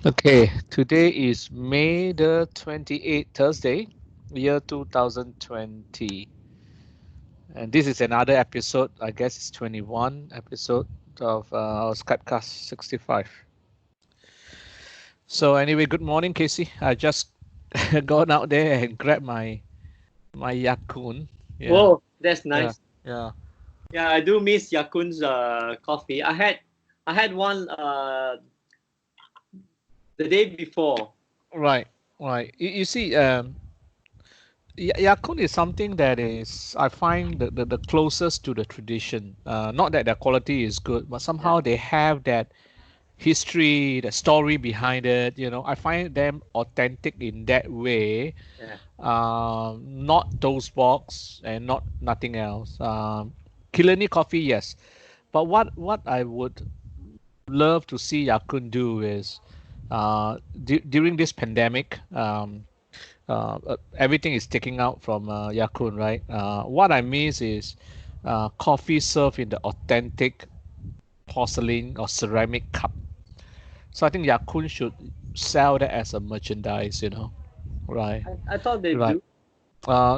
Okay, today is May the 28th, Thursday, year 2020. And this is another episode, I guess it's 21 episode of our Skypecast65. So anyway, good morning, Casey. I just gone out there and grabbed my Yakun. Yeah, Whoa, that's yeah, nice. yeah. Yeah, I do miss Yakun's coffee. I had one the day before. Right, right. You see, Yakun is something that is I find the closest to the tradition. Not that the quality is good, but Yeah, somehow they have that history, the story behind it. I find them authentic in that way. yeah. Not toast box and not nothing else. Killarney coffee, yes. But what I would love to see Yakun do is during this pandemic. Everything is taking out from Yakun, right? What I miss is coffee served in the authentic porcelain or ceramic cup. So I think Yakun should sell that as a merchandise. Right, I thought they right. do.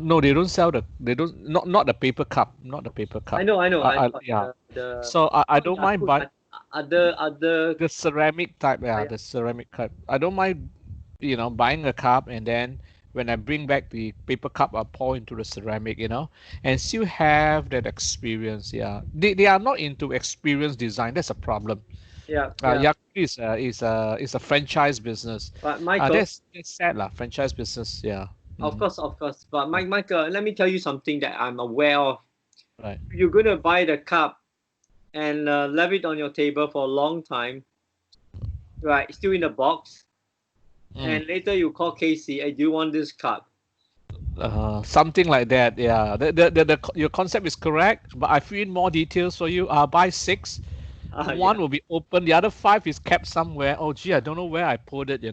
No, they don't sell they don't not the paper cup, not the paper I cup. know, I know. I thought Yeah. the So I not don't mind Yakun, buying other. the ceramic type, yeah, Yeah. the ceramic cup. I don't mind, buying a cup and then when I bring back the paper cup, I pour into the ceramic, and still have that experience. Yeah, they are not into experience design. That's a problem. Yeah, yeah. Yakult is a franchise business. But Michael, That's sad lah. Franchise business. Yeah. of Hmm. course, of course. But Yeah. Michael, let me tell you something that I'm aware of. Right. You're gonna buy the cup and leave it on your table for a long time, right? Still in the box, Mm. and later you call Casey, hey, do you want this cup? Something like that. Yeah. Your concept is correct, but I fill in more details for you. I'll buy six. Yeah. One will be open. The other five is kept somewhere. Oh, gee, I don't know where I put it.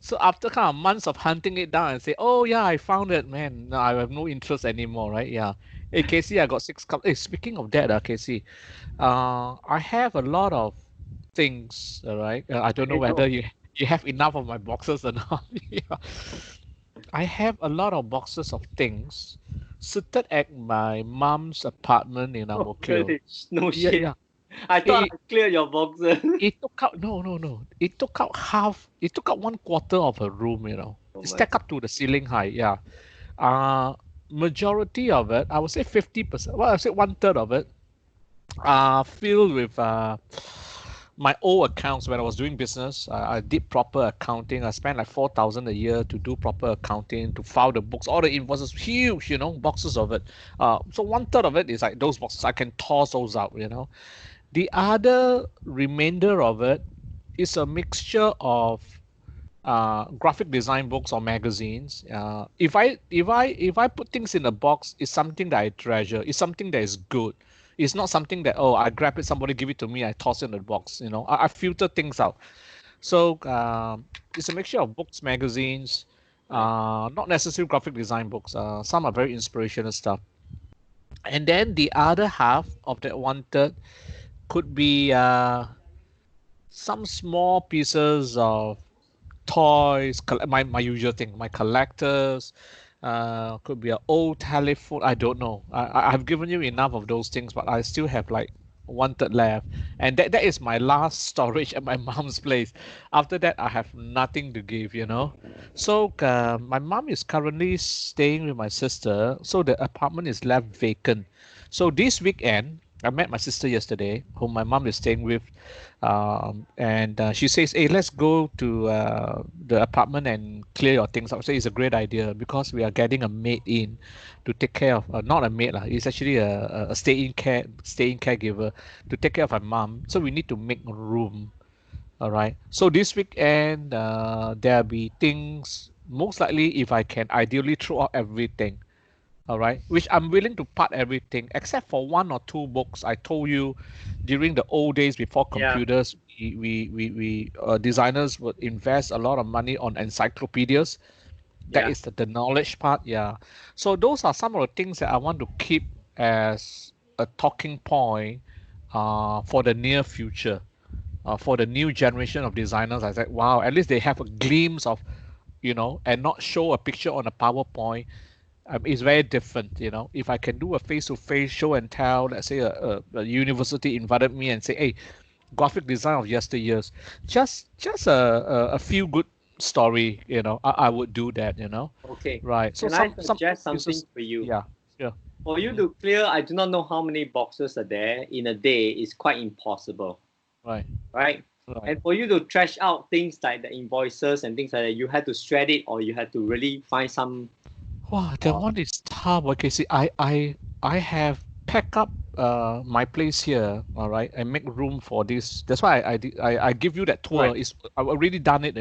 So after kind of months of hunting it down and say, oh yeah, I found it, man. No, I have no interest anymore, right? Yeah. Hey, Casey, I got six cups. Hey, speaking of that, Casey, I have a lot of things. All right. I don't know I know. whether you have enough of my boxes or not. Yeah. I have a lot of boxes of things seated at my mom's apartment in Ang Oh, Mo Kio. really? No Yeah, shit. yeah. I thought It, I cleared your boxer. it took out no. It took out half. It took out one quarter of a room. Oh It my stack god. up to the ceiling height. Yeah. Uh, Majority of it, I would say 50%. Well, I would say one third of it, filled with my old accounts when I was doing business. I did proper accounting. I spent like 4,000 a year to do proper accounting, to file the books, all the invoices, huge, boxes of it. So one third of it is like those boxes. I can toss those out. The other remainder of it is a mixture of graphic design books or magazines. If I put things in a box, it's something that I treasure. It's something that is good. It's not something that, oh, I grab it, somebody give it to me, I toss it in the box. I filter things out. So it's a mixture of books, magazines, Right. not necessarily graphic design books. Some are very inspirational stuff. And then the other half of that one third could be some small pieces of toys, my usual thing, my collectors, could be an old telephone. I don't know. I've given you enough of those things, but I still have like one third left, and that is my last storage at my mom's place. After that, I have nothing to give. So my mom is currently staying with my sister, so the apartment is left vacant. So this weekend, I met my sister yesterday, whom my mom is staying with, and she says, "Hey, let's go to the apartment and clear your things." I would say it's a great idea because we are getting a maid in to take care of, not a maid lah. It's actually a stay-in caregiver to take care of my mom. So we need to make room. All right. So this weekend, there'll be things. Most likely, if I can, ideally throw out everything. All right, which I'm willing to part everything except for one or two books. I told you during the old days before Yeah. computers, we designers would invest a lot of money on encyclopedias. That Yeah. is the knowledge part. Yeah. So those are some of the things that I want to keep as a talking point for the near future. for the new generation of designers. I said, wow, at least they have a glimpse of, and not show a picture on a PowerPoint. It's very different, If I can do a face-to-face show and tell, let's say a university invited me and say, hey, graphic design of yesteryears, just a feel good story, I would do that, Okay. right? So Can I some suggest something pieces, for you? yeah, yeah, For you to clear, I do not know how many boxes are there in a day. It's quite impossible, right, right? right. And for you to trash out things like the invoices and things like that, you had to shred it or you had to really find some. Wow, that one is tough. Okay, see, I have packed up my place here, all right, and make room for this. That's why I give you that Right. tour. I've already done it,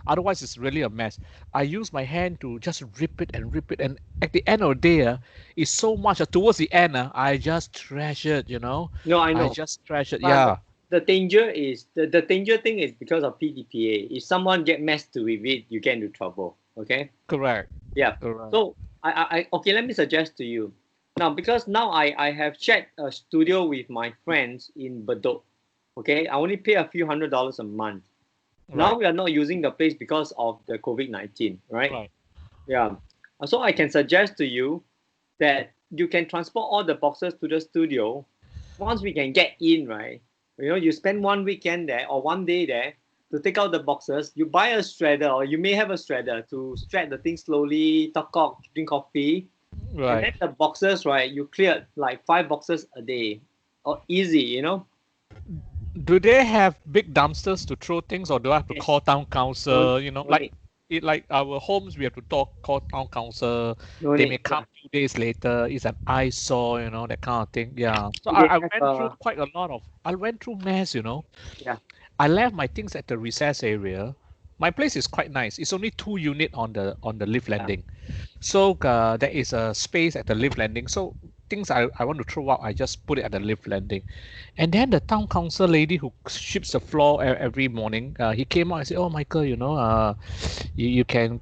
Otherwise, it's really a mess. I use my hand to just rip it, and at the end of the day, it's so much. Towards the end, I just treasure it, No, I I know. just treasure it. But Yeah, the danger is the danger thing is because of PDPA. If someone get messed with it, you get into trouble. Okay. correct, Yeah. correct. So I okay, let me suggest to you. Now, because now I have shared a studio with my friends in Bedok. Okay. I only pay a few $100s a month. Now Right, we are not using the place because of the COVID-19, right? right, Yeah. So I can suggest to you that you can transport all the boxes to the studio. Once we can get in, right? You spend one weekend there or one day there to take out the boxes. You buy a shredder, or you may have a shredder to shred the thing slowly, talk, drink coffee, and then right. the boxes, right? You clear like 5 boxes a day, or easy. Do they have big dumpsters to throw things, or do I have to Yes. call town No, council? no need. Like our homes, we have to call town council. No They may need. come Yeah. 2 days later. It's an eyesore, that kind of thing. Yeah. So They I have went through quite a lot of. I went through mess. yeah. I left my things at the recess area. My place is quite nice. It's only 2 unit on the lift Yeah. landing. So there is a space at the lift landing. So things I want to throw out, I just put it at the lift landing. And then the town council lady who sweeps the floor every morning, he came out and said, "Oh, Michael, you can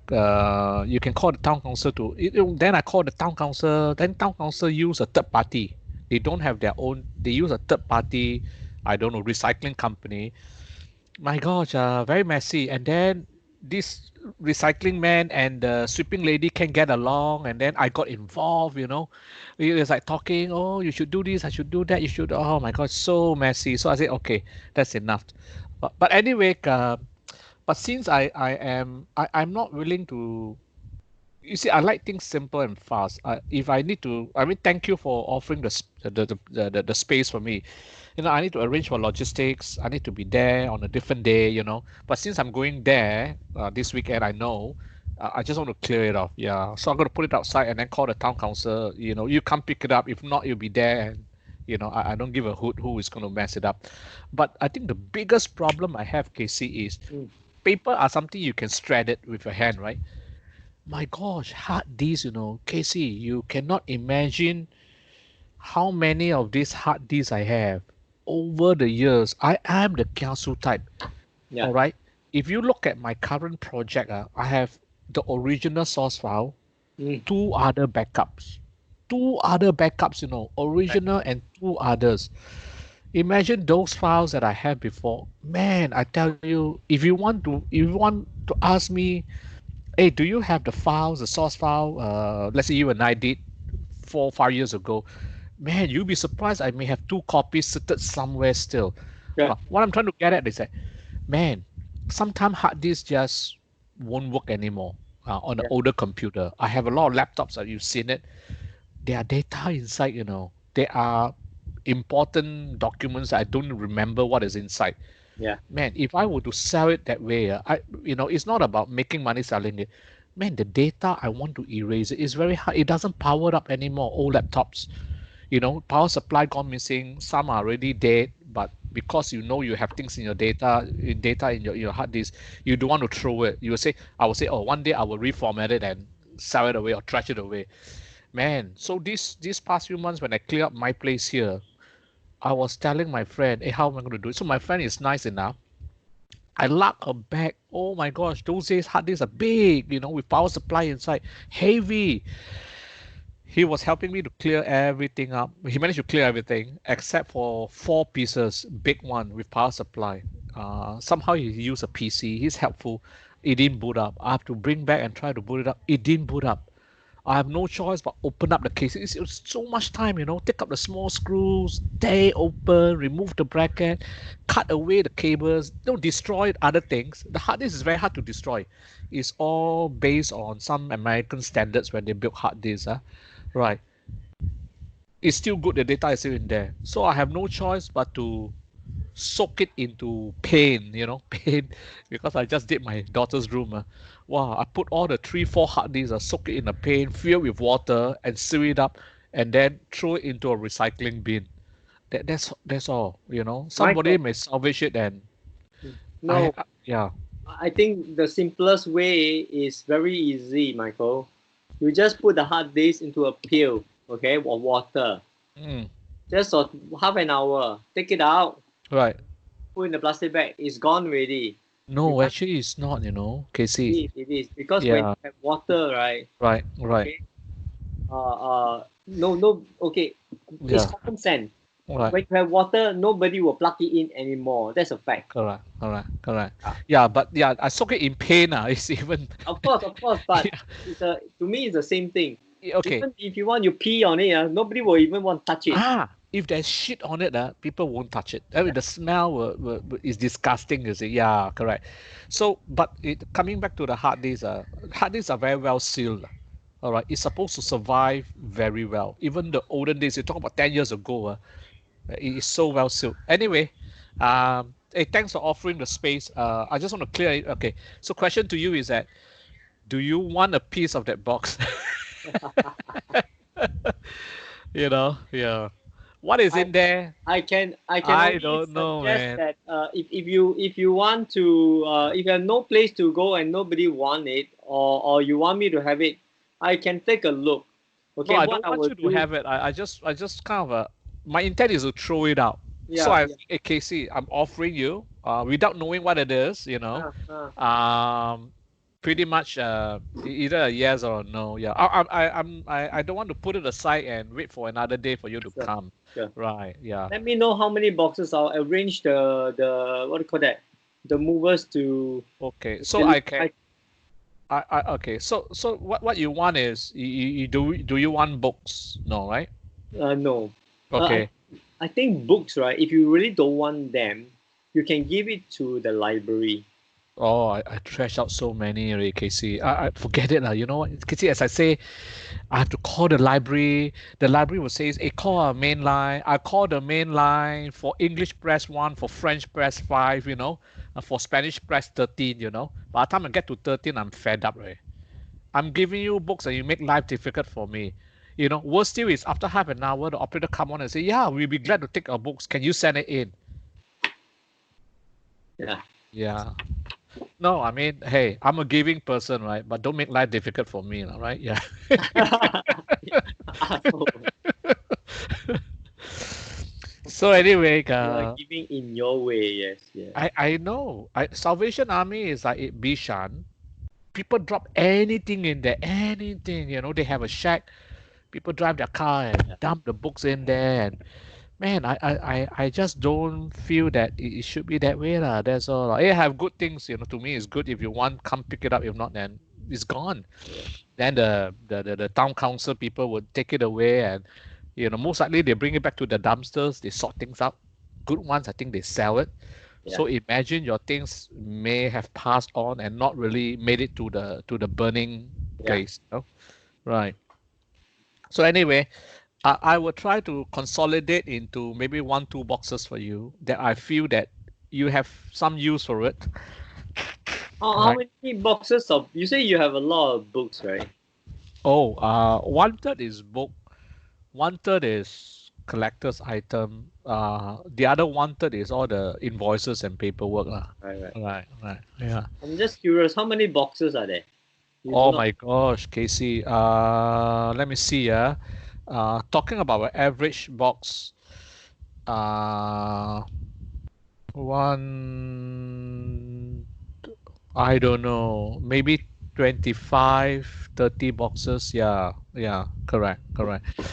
call the town council to." Then I called the town council. Then town council use a third party. They don't have their own. They use a third party. I don't know, recycling company. My gosh, very messy. And then this recycling man and the sweeping lady can get along, and then I got involved. It was like talking. Oh, you should do this. I should do that. You should. Oh my gosh, so messy. So I said, okay, that's enough. But anyway, but since I'm not willing to. You see, I like things simple and fast. If I need to, I mean, thank you for offering the space for me. I need to arrange for logistics. I need to be there on a different day. But since I'm going there this weekend, I know I just want to clear it off. Yeah, so I'm going to put it outside and then call the town council. You come pick it up. If not, you'll be there. And I don't give a hoot who is going to mess it up. But I think the biggest problem I have, KC, is Mm. paper are something you can shred it with your hand, right? My gosh, hard disks, Casey, you cannot imagine how many of these hard disks I have over the years. I am the kiasu type. Yeah. All right. If you look at my current project, I have the original source file, Mm. two other backups. Two other backups, Right. original and two others. Imagine those files that I had before. Man, I tell you, if you want to ask me, hey, do you have the files, the source file? Let's say you and I did 4 5 years ago. Man, you'll be surprised. I may have two copies sitting somewhere still. Yeah. What I'm trying to get at is that, man, sometimes hard disks just won't work anymore on an Yeah. older computer. I have a lot of laptops that you've seen it. There are data inside. There are important documents that I don't remember what is inside. Yeah. Man, if I were to sell it that way, it's not about making money selling it. Man, the data I want to erase it is very hard. It doesn't power up anymore. Old laptops, power supply gone missing. Some are already dead, but because you have things in your data in your hard disk, you don't want to throw it. I will say, oh, one day I will reformat it and sell it away or trash it away. Man, so these past few months when I clear up my place here, I was telling my friend, hey, how am I going to do it? So my friend is nice enough. I lug a bag. Oh my gosh, those days hard disks are big, with power supply inside, heavy. He was helping me to clear everything up. He managed to clear everything except for 4 pieces, big one with power supply. Somehow he used a PC. He's helpful. It didn't boot up. I have to bring back and try to boot it up. It didn't boot up. I have no choice but open up the case. It's so much time, take up the small screws, tear it open, remove the bracket, cut away the cables, destroy other things. The hard disk is very hard to destroy. It's all based on some American standards when they build hard disks. Right. It's still good, the data is still in there. So I have no choice but to soak it into paint, paint, because I just did my daughter's room. Wow, I put all the 3, 4 hard disks, soak it in the paint, fill with water, and seal it up, and then throw it into a recycling bin. That's all. Somebody Michael, may salvage it, and no, yeah. I think the simplest way is very easy, Michael. You just put the hard disk into a pail, okay, or water. Just for half an hour. Take it out. Right. Put in the plastic bag. It's gone already. No, actually, it's not. Casey. It is because when you have water, right? Right. Okay, no. Okay, it's common sense. Right. When you have water, nobody will plug it in anymore. That's a fact. Correct. Yeah, but I soak it in paint. It's even. Of course, but to me, it's the same thing. Okay. Even if you want, you pee on it, nobody will even want to touch it. If there's shit on it, people won't touch it. I mean, the smell is disgusting, you see. Yeah, correct. So, but coming back to the hard disks are very well sealed. All right, it's supposed to survive very well. Even the olden days, you talk about 10 years ago, it is so well sealed. Anyway, hey, thanks for offering the space. I just want to clear it. Okay, so question to you is that, do you want a piece of that box? Yeah. What is in there? I don't know, man. That if you want to, if you have no place to go and nobody want it, or you want me to have it, I can take a look. Okay, no, I don't want you to have it. I just kind of my intent is to throw it out. Yeah, so hey, Casey, I'm offering you, without knowing what it is, pretty much either a yes or a no. Yeah, I don't want to put it aside and wait for another day for you to come. Sure. Right. Yeah. Let me know how many boxes. I'll arrange the what do you call that? The movers to. Okay. So I can. Okay. So what you want is you do you want books? No, right? No. Okay. I think books, right? If you really don't want them, you can give it to the library. Oh, I trash out so many already, Casey. I forget it. You know what, Casey, as I say, I have to call the library. The library will say, hey, call our main line. I call the main line. For English, press 1. For French, press 5, For Spanish, press 13, By the time I get to 13, I'm fed up, right? I'm giving you books and you make life difficult for me. Worst still is after half an hour, the operator come on and say, yeah, we'll be glad to take our books. Can you send it in? Yeah. No, I mean, hey, I'm a giving person, right? But don't make life difficult for me, right? Yeah. So anyway, you are giving in your way, yes. I know. Salvation Army is like Bishan. People drop anything in there, anything. They have a shack. People drive their car and dump the books in there, and man, I just don't feel that it should be that way, lah. That's all. I have good things, to me it's good. If you want, come pick it up. If not, then it's gone. Then the town council people would take it away, and most likely they bring it back to the dumpsters. They sort things out. Good ones, I think they sell it. Yeah. So imagine your things may have passed on and not really made it to the burning place. Right. So anyway, I will try to consolidate into maybe 1-2 boxes for you that I feel that you have some use for it. How many boxes of? You say you have a lot of books, right? Oh, 1/3 is book, 1/3 is collector's item. The other 1/3 is all the invoices and paperwork, lah. Right. Yeah. I'm just curious, how many boxes are there? Oh my gosh, Casey. Let me see. Talking about an average box, one, I don't know, maybe 25, 30 boxes. Yeah, correct.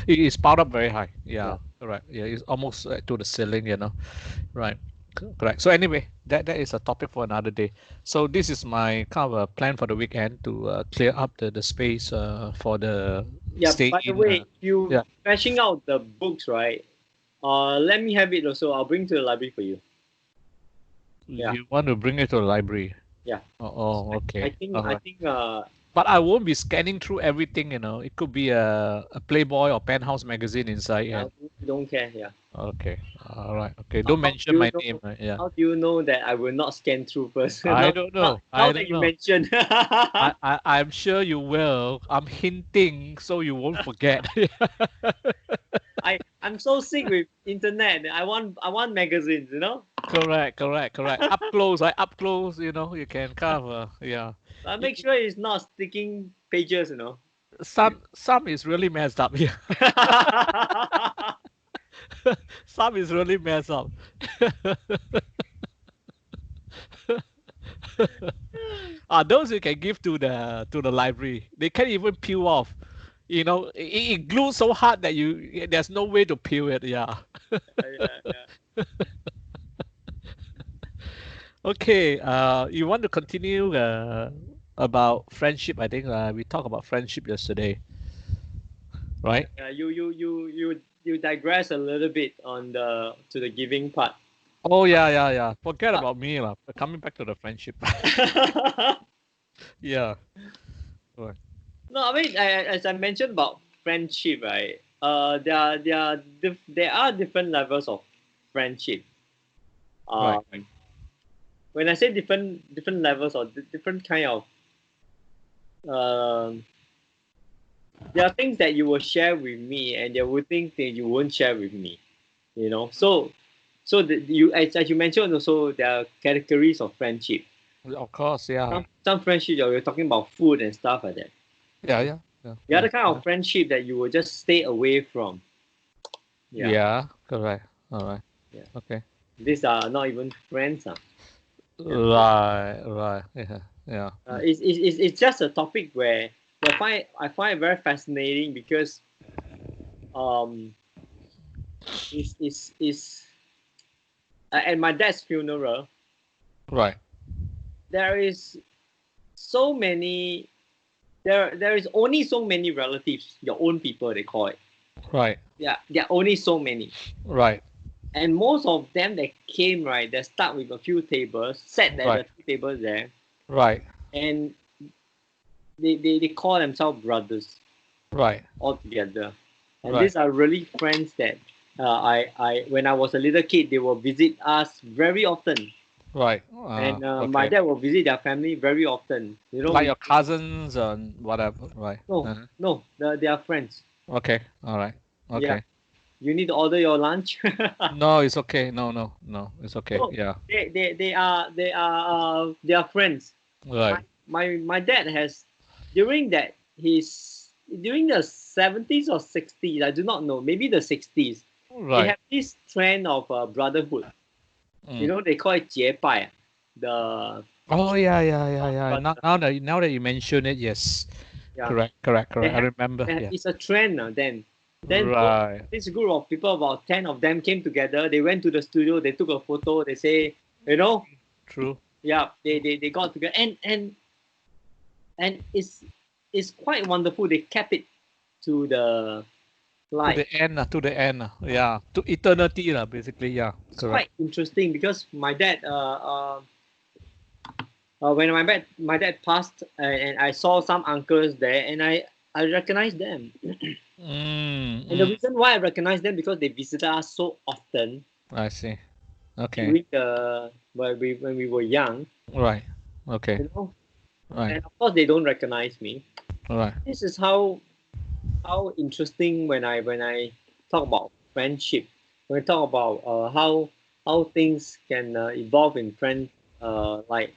It is piled up very high. Yeah, correct. Yeah, it's almost to the ceiling, right. Correct. So anyway, that is a topic for another day. So this is my kind of a plan for the weekend to clear up the space for the Yeah. stay By the in. way, if you Yeah, flashing out the books, right? Let me have it also. I'll bring to the library for you. Yeah. you want to bring it to the library. Yeah. Okay. I think All I right. think But I won't be scanning through everything, you know. It could be a Playboy or Penthouse magazine inside. I And don't care. Yeah. okay, all right, okay. How, Don't how mention do you my name. know? Right? Yeah, How do you know that I will not scan through first? I now, don't now, know. now I that don't you know. mentioned, I'm sure you will. I'm hinting so you won't forget. I'm so sick with internet. I want magazines. You know. Correct. Up close, right? Up close, you know, you can cover. Yeah. But Y- make sure it's not sticking pages. You know. Some is really messed up. Yeah. Some is really messed up. Those you can give to the library. They can't even peel off. You know, it glues so hard that there's no way to peel it. Yeah. Yeah. Okay. You want to continue about friendship? I think we talked about friendship yesterday, right? You digress a little bit on the to the giving part. Oh yeah. Forget about me lah. Coming back to the friendship. Yeah. Right. No, I mean, as I mentioned about friendship, right? There are different levels of friendship. Right. Um, when I say different levels or different kind of, um, there are things that you will share with me, and there were things that you won't share with me. You know, so you as you mentioned also, there are categories of friendship. Of course. Yeah. Some friendship that we're talking about food and stuff like that. The Yeah. other kind of friendship that you will just stay away from. Yeah. Yeah. Correct. All right. Yeah. Okay. These are not even friends. Yeah. Right. Yeah. Yeah. It's just a topic where I find it very fascinating because um is at my dad's funeral Right. there is so many there is only so many relatives, your own people they call it. Right. Yeah, there are only so many. Right. And most of them that came, right, they start with a few tables, sat at Right. the few tables there, Right. and they call themselves brothers Right. all together. And Right. these are really friends that I when I was a little kid, they will visit us very often. Right. And my Okay. dad will visit their family very often. You know, Like your cousins and whatever. Right. no, no, they are friends. Okay. All right. Yeah, Okay. you need to order your lunch. No, it's okay. No. It's okay. No, Yeah. they are friends. Right. My dad has during that his during the 70s or 60s, I do not know, maybe the 60s, they Right. have this trend of brotherhood. You Mm. know, they call it 结拜, the Oh yeah. but Now that you mention it, yes. yeah, Correct. they I have, remember. Yeah. it's a trend then Right. this group of people, about 10 of them, came together. They went to the studio, they took a photo, they say, you know, True. yeah, they got together, and it's quite wonderful. They kept it to the To life. the end. To the end. Yeah. To eternity. Basically. Yeah. It's Correct. quite interesting because my dad when my dad passed, and I saw some uncles there, and I recognized them. And the Mm. reason why I recognize them because they visited us so often I see. Okay. during the when we were young, Right. Okay. you know. Right. And of course they don't recognize me. Right. This is how interesting when I talk about friendship, when I talk about how things can evolve in friend, like,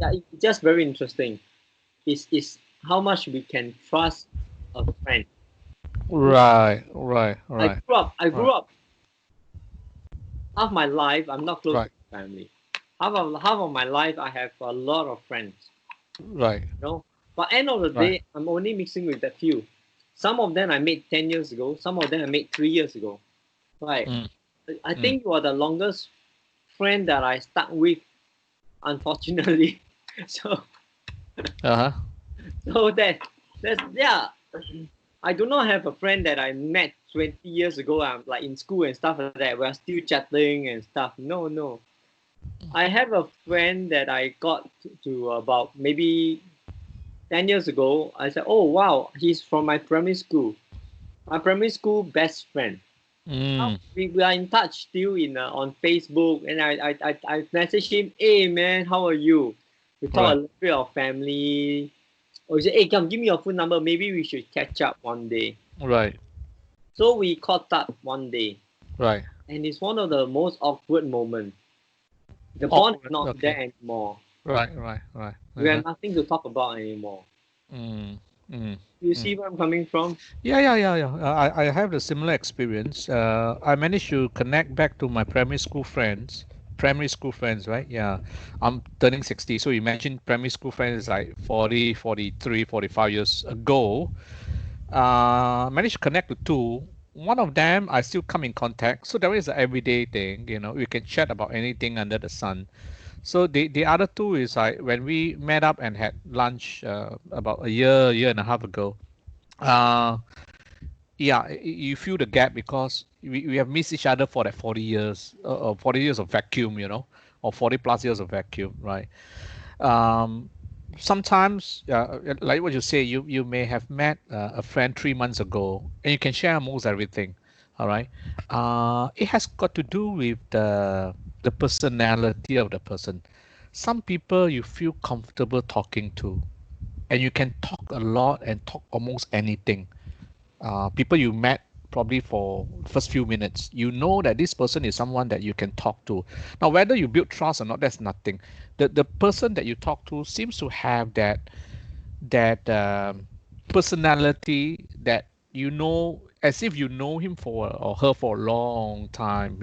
yeah, it's just very interesting. Is how much we can trust a friend. Right. I grew up. I grew Right. up. Half my life, I'm not close to Right. my family. Half of my life, I have a lot of friends. Right. You know, but end of the Right. day, I'm only mixing with that few. Some of them I made 10 years ago. Some of them I made 3 years ago. Right. Mm. I Mm. think you are the longest friend that I stuck with, unfortunately. So Uh-huh. so that's yeah. I do not have a friend that I met 20 years ago. I'm like in school and stuff like that. We're still chatting and stuff. No, no. I have a friend that I got to about maybe 10 years ago. I said, oh, wow, he's from my primary school best friend. Now Mm, we are in touch still on Facebook. And I messaged him, hey, man, how are you? We talk a right, little bit of family. Or he said, hey, come, give me your phone number. Maybe we should catch up one day. right, So we caught up one day. right. And it's one of the most awkward moments. The bond is Awkward. not there Okay. anymore. Right, right, right. We Uh-huh. have nothing to talk about anymore. Mm, mm, You mm. see where I'm coming from? Yeah, yeah, yeah, yeah. I have a similar experience. I managed to connect back to my primary school friends. Primary school friends, right? Yeah. I'm turning 60. So imagine primary school friends like 40, 43, 45 years ago. Managed to connect to two. One of them I still come in contact. So there is an everyday thing, we can chat about anything under the sun. So the other two is like when we met up and had lunch about a year and a half ago. Uh, yeah, you feel the gap because we have missed each other for that 40 years, 40 years of vacuum, or 40 plus years of vacuum, right? Um, Sometimes, like what you say, you may have met a friend 3 months ago, and you can share almost everything. All right, it has got to do with the personality of the person. Some people you feel comfortable talking to, and you can talk a lot and talk almost anything. People you met probably for first few minutes, you know that this person is someone that you can talk to. Now whether you build trust or not, that's nothing. The person that you talk to seems to have that personality that as if you know him for or her for a long time,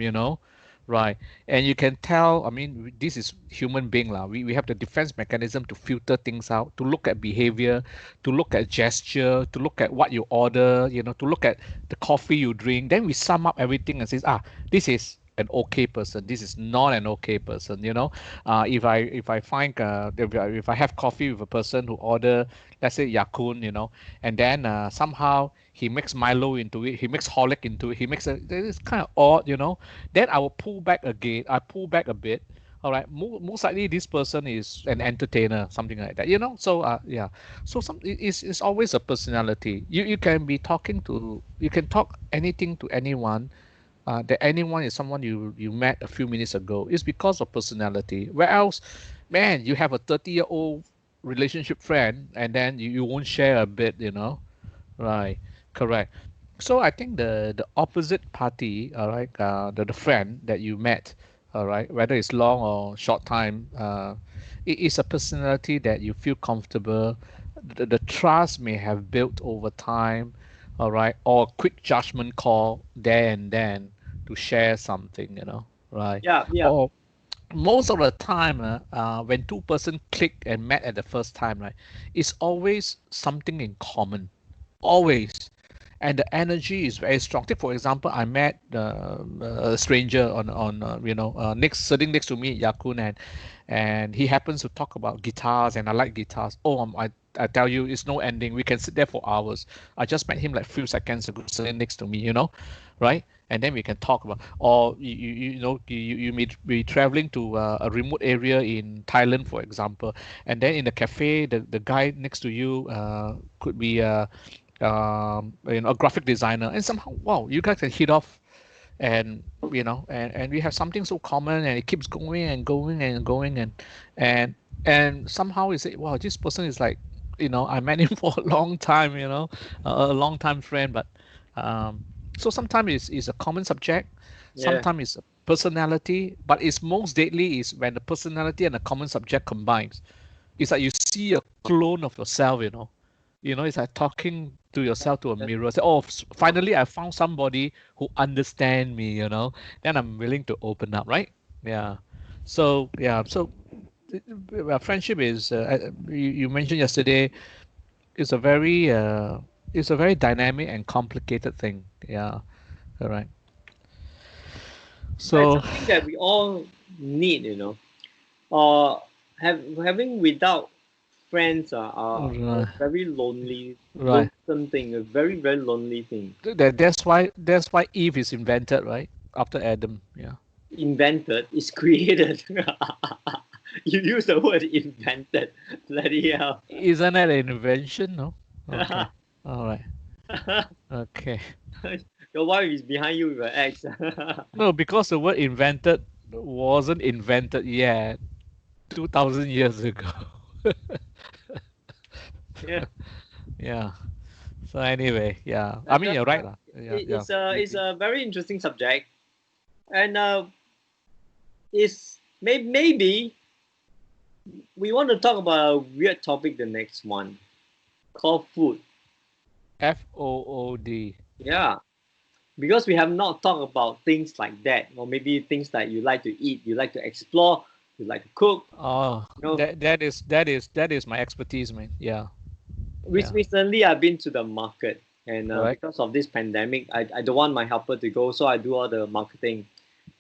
right? And you can tell, I mean, this is human being lah. We have the defense mechanism to filter things out, to look at behavior, to look at gesture, to look at what you order, to look at the coffee you drink. Then we sum up everything and says, this is an okay person, this is not an okay person. If I find if I have coffee with a person who order, let's say, Yakun, and then somehow he makes Milo into it, he makes Holic into it, he makes it's kind of odd, then I will pull back again. I pull back a bit. All right, most likely this person is an entertainer, something like that. So yeah, so it's always a personality. You can be talking to, you can talk anything to anyone. That anyone is someone you met a few minutes ago. It's because of personality. Where else, man, you have a 30-year-old relationship friend, and then you won't share a bit, right? Correct. So I think the opposite party, all right, the friend that you met, all right, whether it's long or short time, it is a personality that you feel comfortable. The trust may have built over time, all right, or a quick judgment call there and then to share something, right? Yeah, yeah. Or most of the time, when two-person click and met at the first time, right, it's always something in common, always, and the energy is very strong. Take for example, I met a stranger on next sitting next to me at Yakun, and he happens to talk about guitars, and I like guitars. Oh, I tell you, it's no ending. We can sit there for hours. I just met him like few seconds ago, sitting next to me, right? And then we can talk about, or you may be traveling to a remote area in Thailand, for example, and then in the cafe, the guy next to you could be a graphic designer, and somehow, wow, you guys can hit off, and and we have something so common, and it keeps going and going and going, and somehow you say, wow, this person is like, I met him for a long time, a long time friend. But um, so sometimes it's a common subject, Yeah. sometimes it's a personality, but it's most deadly is when the personality and the common subject combines. It's like you see a clone of yourself, it's like talking to yourself to a mirror. Say, oh, finally I found somebody who understand me, then I'm willing to open up, right? Yeah. So yeah, so friendship is, you mentioned yesterday, is a very dynamic and complicated thing. Yeah. All right. It's So something that we all need, or having without friends are a Right. very lonely, Right. lonesome thing, a very, very lonely thing. That's why Eve is invented, right? After Adam. Yeah. Invented is created. You use the word invented. Bloody hell. Isn't that an invention? No. Okay. All right. Okay. Your wife is behind you with an axe. No, because the word invented wasn't invented yet 2,000 years ago. Yeah. Yeah. So anyway, yeah. I And, mean, you're right, lah. Yeah. Yeah. it's a very interesting subject, and it's maybe we want to talk about a weird topic. The next one called food. FOOD. Yeah, because we have not talked about things like that, or maybe things that you like to eat, you like to explore, you like to cook. Oh, that is my expertise, man. Yeah. Yeah. Recently, I've been to the market, and Correct. because of this pandemic, I don't want my helper to go, so I do all the marketing.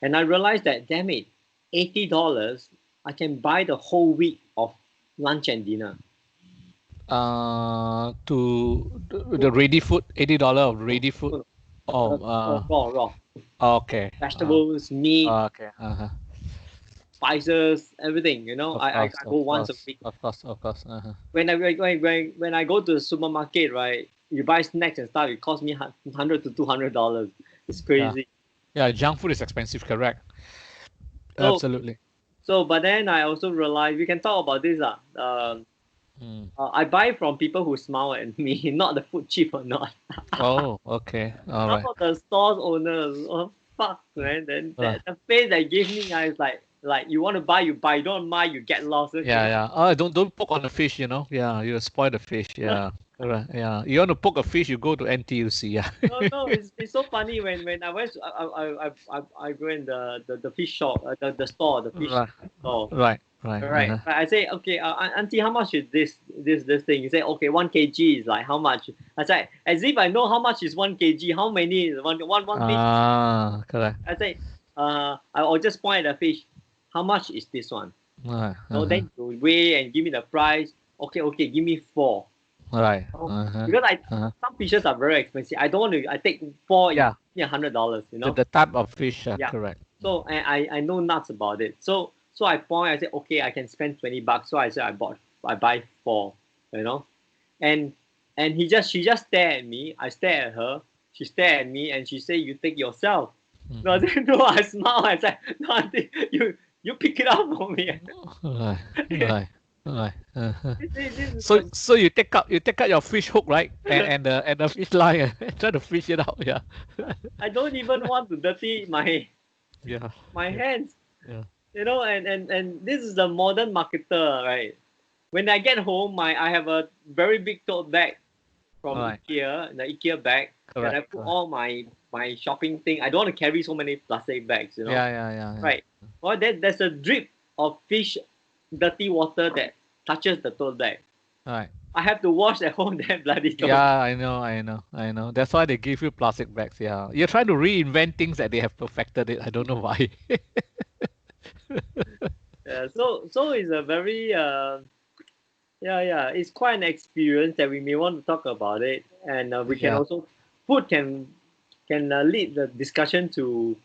And I realized that, damn it, $80, I can buy the whole week of lunch and dinner. To the ready food, $80 of ready food. Oh, Raw. okay. Vegetables, meat, Okay. spices, everything. Of I course, go of once a course, week. of course, of course. When I go to the supermarket, right, you buy snacks and stuff, it costs me $100 to $200. It's Yeah. crazy. Yeah, junk food is expensive, correct? So Absolutely. but then I also realized we can talk about this. I buy from people who smile at me, not the food cheap or not. Oh, okay. All Some right. of the stores owners, oh fuck, man. Then Right. the face they gave me, I was like you want to buy, you buy. You don't buy, you get lost. Yeah, yeah. Oh, don't poke on the fish, Yeah, you spoil the fish. Yeah. Correct. Yeah. You want to poke a fish, you go to NTUC. Yeah. No, it's so funny when I went to, I go in the fish shop, the store, the fish Right. store. Right. Right. All right. I say, okay, auntie, how much is this thing? You say, okay, 1 kg is like how much? I say, as if I know how much is 1 kg. How many is one fish? Correct. I say, I'll just point at the fish. How much is this one? Right. So then you weigh and give me the price. Okay, give me 4. Right. Because some fishes are very expensive. I don't want to. I take 4 Yeah. $100. The type of fish, Yeah. correct. So and I know nuts about it. So I point. I said, okay, I can spend $20. So I said I buy 4. And she just stare at me. I stare at her. She stare at me and she say, you take yourself. No, I said, no. I smile. I said, no, auntie, you pick it up for me. Right. Right. This So is so you take out your fish hook, right? And the fish line and try to fish it out. Yeah. I don't even want to dirty my Yeah. hands. Yeah. And this is the modern marketer, right? When I get home, I have a very big tote bag from Right. IKEA, the IKEA bag, and I Correct. put all my shopping thing. I don't want to carry so many plastic bags, Yeah. Right. Well, there's a drip of fish, dirty water that touches the tote bag. Right. I have to wash at home that bloody tote. Yeah, I know. That's why they give you plastic bags. Yeah. You're trying to reinvent things that they have perfected it. I don't know why. So it's a very it's quite an experience that we may want to talk about it, and we can Yeah. also food can lead the discussion to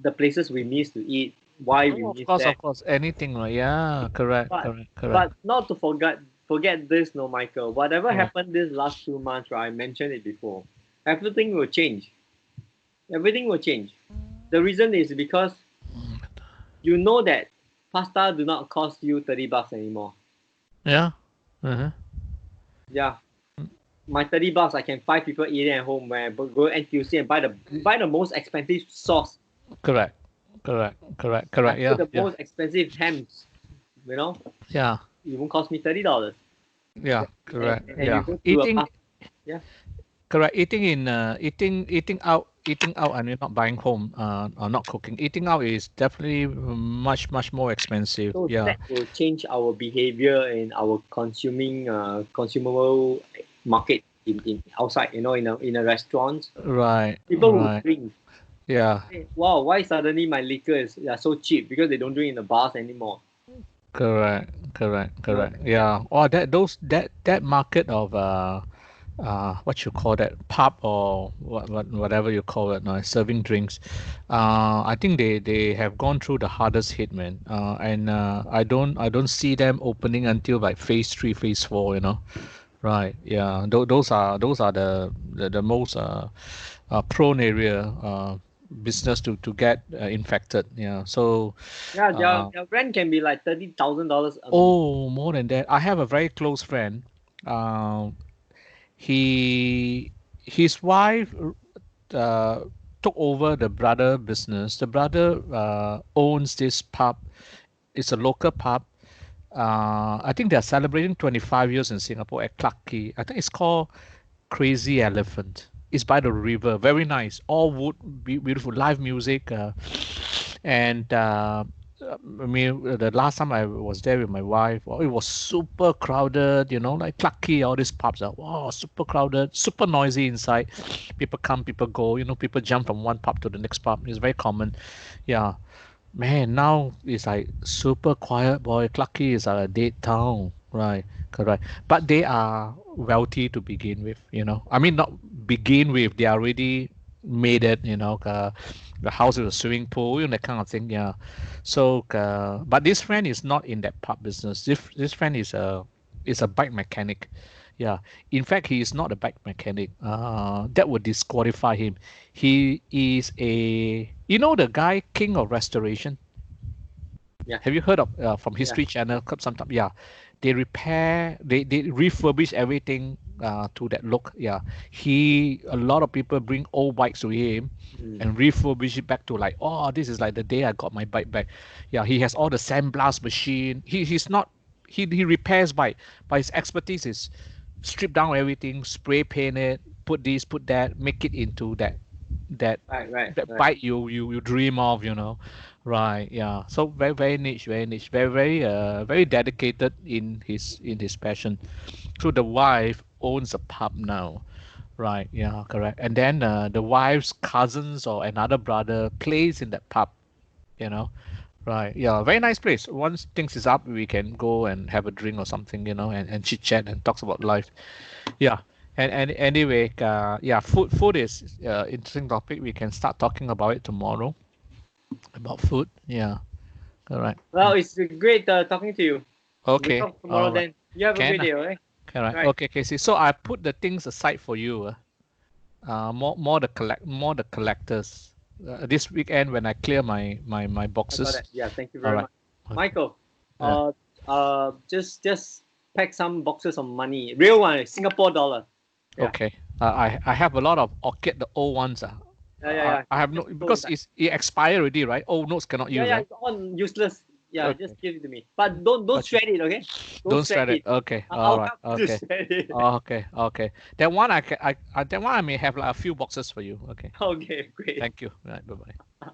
the places we miss to eat, why we Oh, miss of that. course. Anything, right? Yeah. Correct. But Correct. not to forget this, no, Michael. Whatever Right. happened this last 2 months, right? I mentioned it before. Everything will change. Everything will change. The reason is because you know that pasta do not cost you $30 anymore. Yeah. Uh-huh. Yeah. My $30, I can 5 people eating at home when I go NTUC and buy the most expensive sauce. Correct. I Yeah. put the Yeah. most expensive hams, Yeah. it won't cost me $30. Yeah. Correct. And Yeah. you go to Eating. yeah. Correct. Eating out, and you're not buying home, or not cooking. Eating out is definitely much more expensive. So Yeah. that will change our behavior in our consumable market in outside, in a restaurant. Right. People who Right. drink, Yeah. Hey, wow, why suddenly my liquor is so cheap? Because they don't drink in the bars anymore. Correct. You know, Correct. Yeah. Oh, that market of what you call that, pub or whatever you call it now, serving drinks. I think they have gone through the hardest hit, man. And I don't see them opening until like phase 3, phase 4. Right. Yeah. Those are the most prone area business to get infected. Yeah. So yeah, uh, their rent can be like $30,000 a month. oh, more than that. I have a very close friend. Uh, he his wife uh, took over the brother business. The brother owns this pub. It's a local pub. I think they're celebrating 25 years in Singapore at Clarke Quay. I think it's called Crazy Elephant. It's by the river. Very nice. All wood, beautiful live music. And I mean, the last time I was there with my wife, oh, it was super crowded. Like Clarke Quay, all these pubs are wow, super crowded, super noisy inside. People come, people go. People jump from one pub to the next pub. It's very common. Yeah, man, now it's like super quiet, boy. Clarke Quay is a dead town, right? Correct. But they are wealthy to begin with. I mean, not begin with, they already made it. The house with a swimming pool, that kind of thing, yeah. So, but this friend is not in that pub business. This friend is a bike mechanic. Yeah. In fact, he is not a bike mechanic. That would disqualify him. He is the guy King of Restoration. Yeah, Have you heard of from yeah. History Channel? Sometime, yeah, they repair, they refurbish everything to that look. Yeah, a lot of people bring old bikes to him Mm. and refurbish it back to like, oh, this is like the day I got my bike back. Yeah, he has all the sandblast machine. He's not he repairs bike, but his expertise is strip down everything, spray paint it, put this, put that, make it into that Right. bike you dream of. Right, yeah. So very, very niche, very niche, very, very very dedicated in his passion. So the wife owns a pub now. Right, yeah, correct. And then the wife's cousins or another brother plays in that pub, you know. Right, yeah, very nice place. Once things is up, we can go and have a drink or something, and chit chat and talks about life. Yeah. And anyway, yeah, food is interesting topic. We can start talking about it tomorrow about food. Yeah, correct. Well, it's great talking to you. We Okay, talk tomorrow all right. then. You have a Can great day, alright? correct. Right. Okay, Casey. So I put the things aside for you. More the collectors. This weekend when I clear my I got boxes. it. Yeah, thank you All very right. much. Okay. Michael, Yeah. just pack some boxes of money. Real one, Singapore dollar. Yeah. Okay. I have a lot of orchid, the old ones. Yeah. I have no Just go because inside. it expired already, right? Old notes cannot use, Yeah, right? it's all useless. Yeah, Okay. just give it to me. But don't Gotcha. shred it, okay? Don't Don't shred sweat it. it. Okay. All I'll right. help you to Okay. shred it. Okay. That one that one I may have like a few boxes for you. Okay. Okay, great. Thank you. Right. Bye bye.